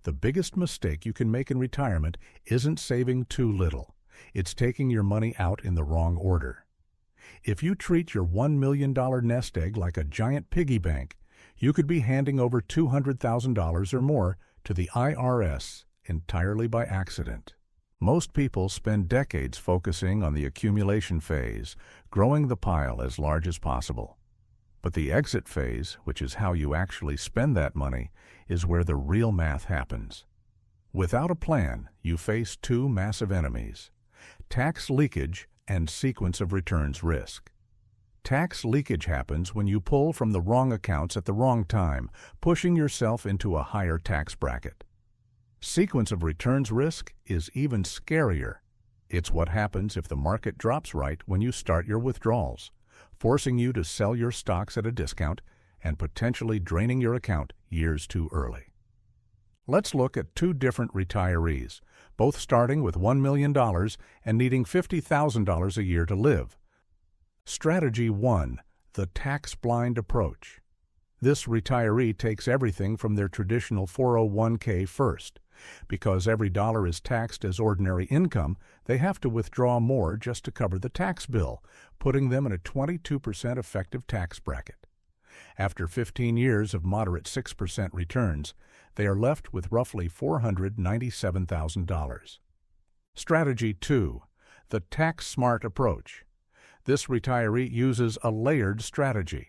The biggest mistake you can make in retirement isn't saving too little. It's taking your money out in the wrong order. If you treat your $1 million nest egg like a giant piggy bank, you could be handing over $200,000 or more to the IRS entirely by accident. Most people spend decades focusing on the accumulation phase, growing the pile as large as possible. But the exit phase, which is how you actually spend that money, is where the real math happens. Without a plan, you face two massive enemies: tax leakage and sequence of returns risk. Tax leakage happens when you pull from the wrong accounts at the wrong time, pushing yourself into a higher tax bracket. Sequence of returns risk is even scarier. It's what happens if the market drops right when you start your withdrawals, forcing you to sell your stocks at a discount and potentially draining your account years too early. Let's look at two different retirees, both starting with $1 million and needing $50,000 a year to live. Strategy 1. The tax-blind approach. This retiree takes everything from their traditional 401k first. Because every dollar is taxed as ordinary income, they have to withdraw more just to cover the tax bill, putting them in a 22% effective tax bracket. After 15 years of moderate 6% returns, they are left with roughly $497,000. Strategy 2. The tax-smart approach. This retiree uses a layered strategy.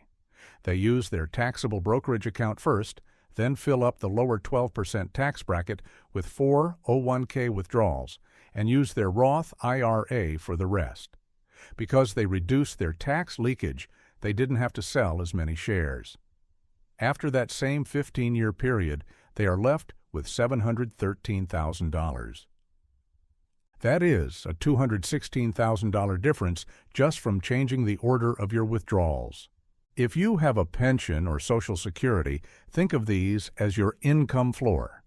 They use their taxable brokerage account first, then fill up the lower 12% tax bracket with 401k withdrawals, and use their Roth IRA for the rest. Because they reduced their tax leakage, they didn't have to sell as many shares. After that same 15-year period, they are left with $713,000. That is a $216,000 difference just from changing the order of your withdrawals. If you have a pension or Social Security, think of these as your income floor.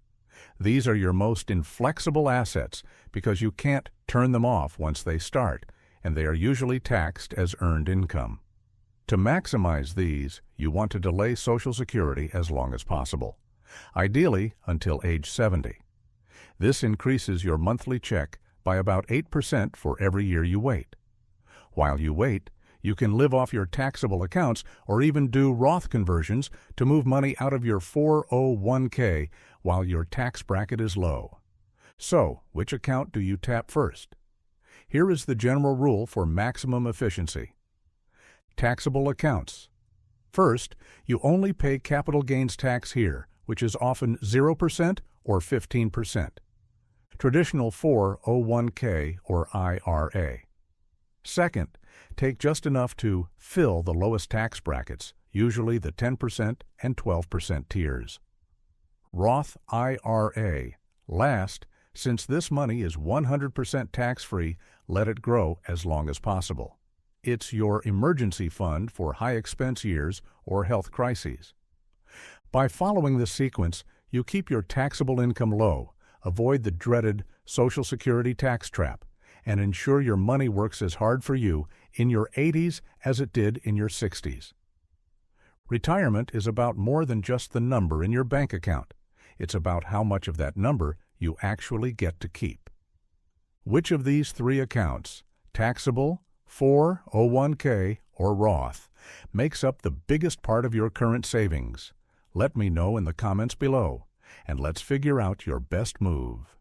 These are your most inflexible assets because you can't turn them off once they start, and they are usually taxed as earned income. To maximize these, you want to delay Social Security as long as possible, ideally until age 70. This increases your monthly check by about 8% for every year you wait. While you wait, you can live off your taxable accounts or even do Roth conversions to move money out of your 401k while your tax bracket is low. So, which account do you tap first? Here is the general rule for maximum efficiency. Taxable accounts. First, you only pay capital gains tax here, which is often 0% or 15%. Traditional 401k or IRA. Second, take just enough to fill the lowest tax brackets, usually the 10% and 12% tiers. Roth IRA. Last, since this money is 100% tax-free, let it grow as long as possible. It's your emergency fund for high-expense years or health crises. By following this sequence, you keep your taxable income low, avoid the dreaded Social Security tax trap, and ensure your money works as hard for you in your 80s as it did in your 60s. Retirement is about more than just the number in your bank account. It's about how much of that number you actually get to keep. Which of these three accounts, taxable, 401k, or Roth, makes up the biggest part of your current savings? Let me know in the comments below, and let's figure out your best move.